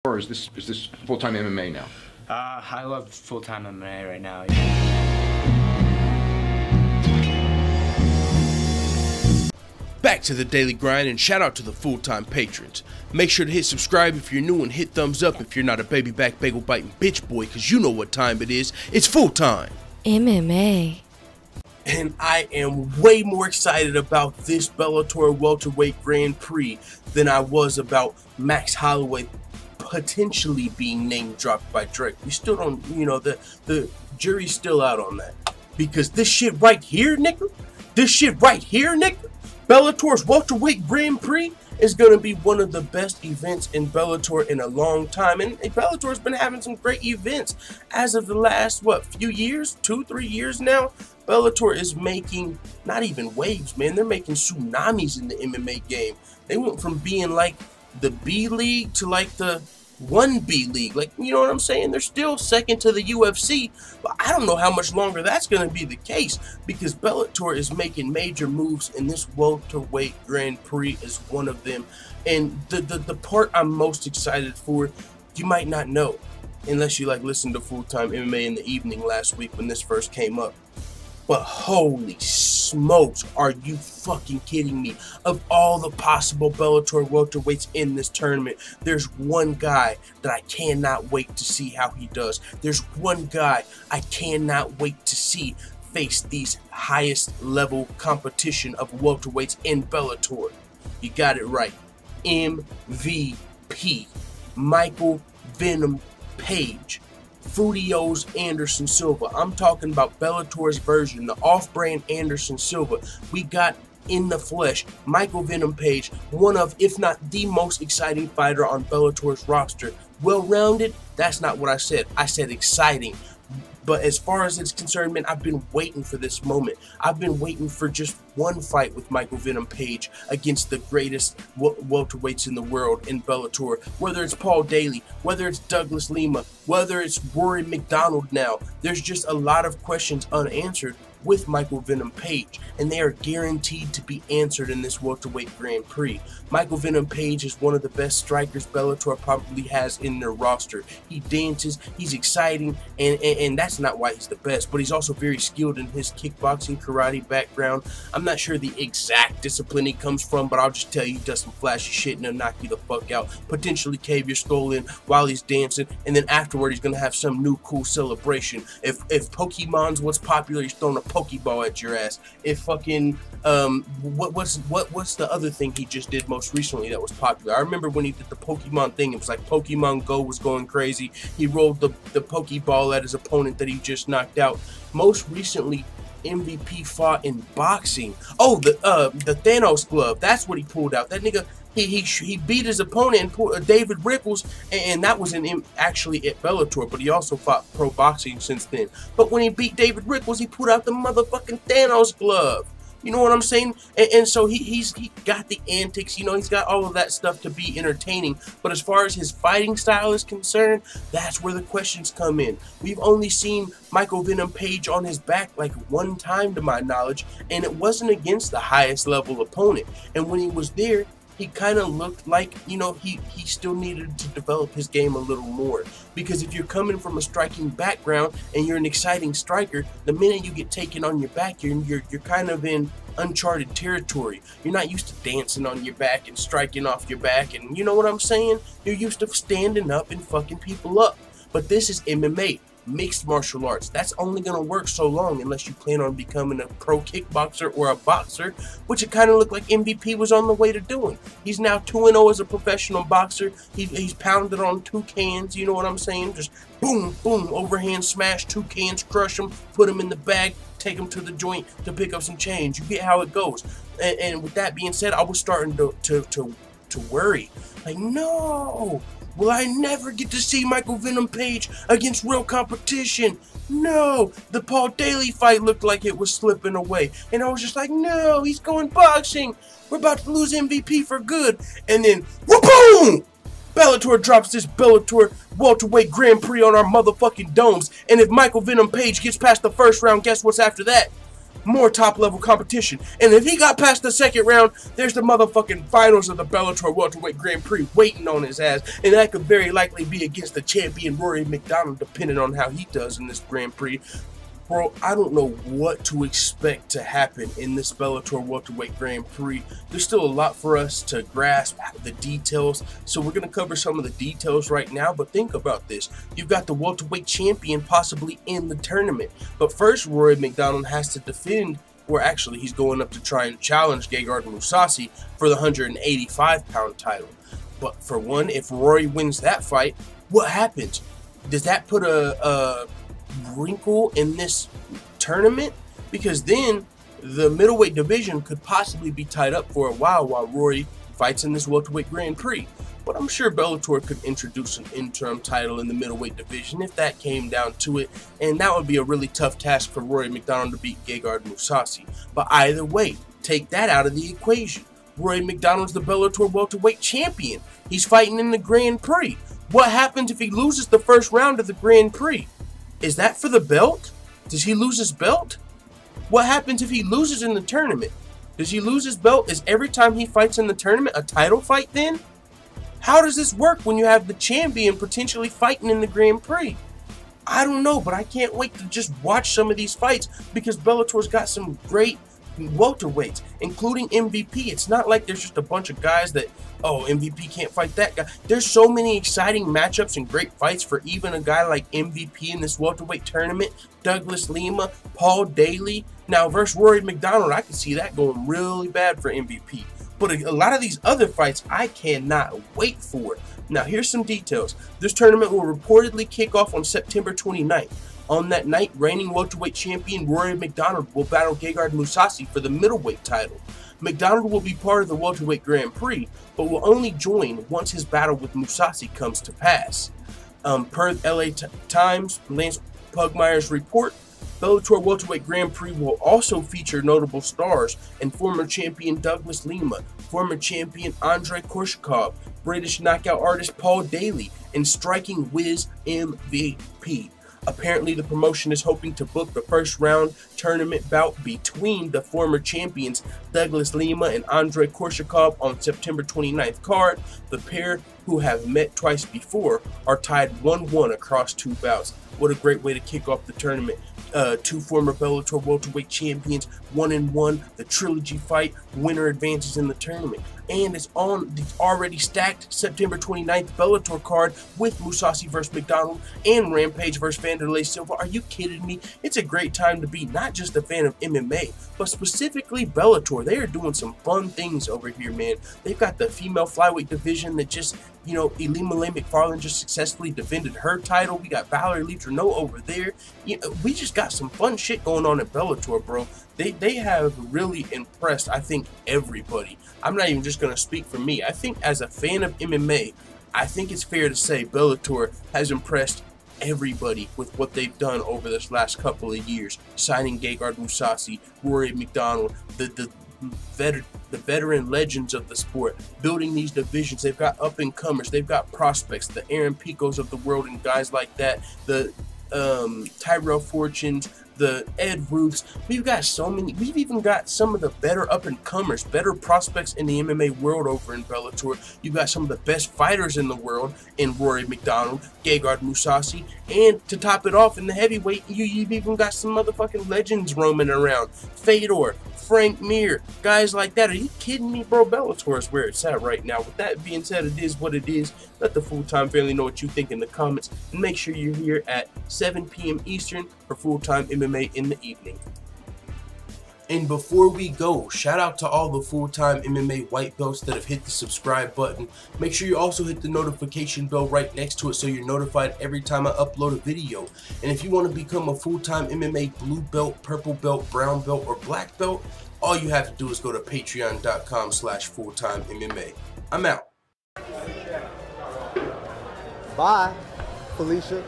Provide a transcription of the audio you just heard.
Or is this full-time MMA now? I love full-time MMA right now. Back to the daily grind, and shout out to the full-time patrons. Make sure to hit subscribe if you're new and hit thumbs up if you're not a baby back bagel biting bitch boy, cause you know what time it is. It's full-time MMA. And I am way more excited about this Bellator Welterweight Grand Prix than I was about Max Holloway potentially being name dropped by Drake. We still don't, the jury's still out on that. Because this shit right here, nigga, Bellator's Welterweight Grand Prix is going to be one of the best events in Bellator in a long time. And Bellator's been having some great events as of the last, few years? 2-3 years now? Bellator is making, not even waves, man. They're making tsunamis in the MMA game. They went from being like the B League to like the 1B League. Like, you know what I'm saying? They're still second to the UFC, but I don't know how much longer that's going to be the case, because Bellator is making major moves, and this Welterweight Grand Prix is one of them. And the part I'm most excited for, you might not know, unless you listened to Full-Time MMA in the evening last week when this first came up. But holy smokes, are you fucking kidding me? Of all the possible Bellator welterweights in this tournament, there's one guy that I cannot wait to see how he does. There's one guy I cannot wait to see face these highest level competition of welterweights in Bellator. You got it right. MVP. Michael Venom Page. Fruitio's Anderson Silva. I'm talking about Bellator's version, the off-brand Anderson Silva. We got in the flesh Michael Venom Page, one of, if not the most exciting fighter on Bellator's roster. Well-rounded? That's not what I said. I said exciting. But as far as it's concerned, man, I've been waiting for this moment. I've been waiting for just one fight with Michael Venom Page against the greatest welterweights in the world in Bellator. Whether it's Paul Daly, whether it's Douglas Lima, whether it's Rory McDonald now. There's just a lot of questions unanswered with Michael Venom Page, and they are guaranteed to be answered in this Welterweight Grand Prix. Michael Venom Page is one of the best strikers Bellator probably has in their roster. He dances, he's exciting, and that's not why he's the best, but he's also very skilled in his kickboxing, karate background. I'm not sure the exact discipline he comes from, but I'll just tell you, he does some flashy shit and he'll knock you the fuck out, potentially cave your skull in while he's dancing, and then afterward he's gonna have some new cool celebration. If Pokemon's what's popular, he's throwing a Pokeball at your ass. If fucking what's the other thing he just did most recently that was popular? I remember when he did the Pokemon thing, it was like Pokemon Go was going crazy. He rolled the Pokeball at his opponent that he just knocked out. Most recently, MVP fought in boxing. Oh, the Thanos glove. That's what he pulled out. That nigga, he beat his opponent and pulled David Rickles, and that was actually at Bellator, but he also fought pro boxing since then. But when he beat David Rickles, he pulled out the motherfucking Thanos glove. You know what I'm saying? And so he got the antics, he's got all of that stuff to be entertaining. But as far as his fighting style is concerned, that's where the questions come in. We've only seen Michael Venom Page on his back like one time to my knowledge, and it wasn't against the highest level opponent. And when he was there, he kind of looked like, he still needed to develop his game a little more. Because if you're coming from a striking background and you're an exciting striker, the minute you get taken on your back, you're kind of in uncharted territory. You're not used to dancing on your back and striking off your back, and you know what I'm saying? You're used to standing up and fucking people up. But this is MMA. Mixed martial arts. That's only going to work so long unless you plan on becoming a pro kickboxer or a boxer, which it kind of looked like MVP was on the way to doing. He's now 2-0 as a professional boxer. He's pounded on 2 cans, you know what I'm saying? Just boom, boom, overhand smash, 2 cans, crush them, put them in the bag, take them to the joint to pick up some change. You get how it goes. And with that being said, I was starting to worry. Like, no! Will I never get to see Michael Venom Page against real competition? No! The Paul Daly fight looked like it was slipping away. And I was just like, no, he's going boxing. We're about to lose MVP for good. And then, boom! Bellator drops this Bellator Welterweight Grand Prix on our motherfucking domes. And if Michael Venom Page gets past the first round, guess what's after that? more top-level competition. And if he got past the second round, there's the motherfucking finals of the Bellator Welterweight Grand Prix waiting on his ass. And that could very likely be against the champion Rory McDonald, depending on how he does in this Grand Prix. Bro, I don't know what to expect to happen in this Bellator Welterweight Grand Prix. There's still a lot for us to grasp the details, so we're going to cover some of the details right now, but think about this. You've got the welterweight champion possibly in the tournament, but first Rory McDonald has to defend, or actually he's going up to try and challenge Gegard Mousasi for the 185-pound title. But for one, if Rory wins that fight, what happens? Does that put a wrinkle in this tournament? Because then the middleweight division could possibly be tied up for a while Rory fights in this welterweight Grand Prix. But I'm sure Bellator could introduce an interim title in the middleweight division if that came down to it, and that would be a really tough task for Rory McDonald to beat Gegard Mousasi. But either way, take that out of the equation. Rory McDonald's the Bellator welterweight champion. He's fighting in the Grand Prix. What happens if he loses the first round of the Grand Prix? Is that for the belt? Does he lose his belt? What happens if he loses in the tournament? Does he lose his belt? Is every time he fights in the tournament a title fight then? How does this work when you have the champion potentially fighting in the Grand Prix? I don't know, but I can't wait to just watch some of these fights because Bellator's got some great welterweights, including MVP. It's not like there's just a bunch of guys that, oh, MVP can't fight that guy. There's so many exciting matchups and great fights for even a guy like MVP in this welterweight tournament. Douglas Lima, Paul Daly. Now versus Rory McDonald, I can see that going really bad for MVP. But a lot of these other fights I cannot wait for. Now here's some details. This tournament will reportedly kick off on September 29th. On that night, reigning welterweight champion Rory McDonald will battle Gegard Mousasi for the middleweight title. McDonald will be part of the welterweight Grand Prix, but will only join once his battle with Mousasi comes to pass. Per LA Times, Lance Pugmire's report, Bellator welterweight Grand Prix will also feature notable stars and former champion Douglas Lima, former champion Andrei Korshakov, British knockout artist Paul Daly, and striking whiz MVP. Apparently, the promotion is hoping to book the first round tournament bout between the former champions Douglas Lima and Andrei Korshakov on September 29th card. The pair, who have met twice before, are tied 1-1 across two bouts. What a great way to kick off the tournament. Two former Bellator welterweight champions, 1-1, the trilogy fight, winner advances in the tournament. And it's on the already stacked September 29th Bellator card with Mousasi vs. McDonald and Rampage vs. Vanderlei Silva. Are you kidding me? It's a great time to be not just a fan of MMA, but specifically Bellator. They are doing some fun things over here, man. They've got the female flyweight division that just, you know, Ilima McFarlane just successfully defended her title. We got Valerie Leitrenault over there. You know, we just got some fun shit going on in Bellator, bro. They have really impressed, I think, everybody. I'm not even just going to speak for me. I think as a fan of MMA, I think it's fair to say Bellator has impressed everybody with what they've done over this last couple of years. Signing Gegard Mousasi, Rory McDonald, the veteran legends of the sport, building these divisions. They've got up-and-comers, they've got prospects, the Aaron Picos of the world and guys like that, the Tyrell Fortunes, the Ed Ruths. We've got so many. We've even got some of the better up-and-comers, better prospects in the MMA world over in Bellator. You've got some of the best fighters in the world in Rory McDonald, Gegard Mousasi, and to top it off in the heavyweight, you've even got some motherfucking legends roaming around. Fedor, Frank Mir, guys like that. Are you kidding me, bro? Bellator is where it's at right now. With that being said, it is what it is. Let the full-time family know what you think in the comments, and make sure you're here at 7 p.m. Eastern for full-time MMA in the evening. And before we go, shout out to all the full-time MMA white belts that have hit the subscribe button. Make sure you also hit the notification bell right next to it so you're notified every time I upload a video. And if you want to become a full-time MMA blue belt, purple belt, brown belt, or black belt, all you have to do is go to patreon.com/fulltimemma. I'm out. Bye, Felicia.